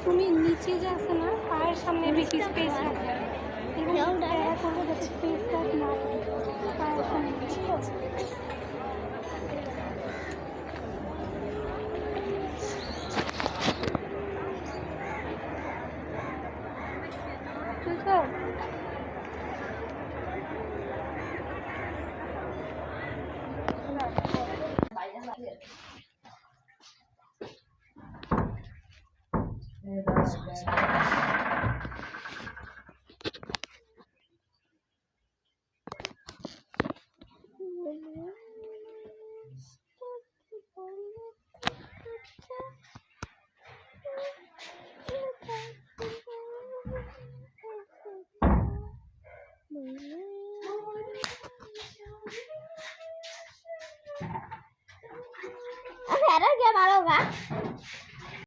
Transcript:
তুমি নিচে যে আছে না পায়ের সামনে বেশি স্পেস রাখবে এবং দেখা করবো যাতে স্পেসটা না পায়ের সামনে, ঠিক আছে? বুঝছো?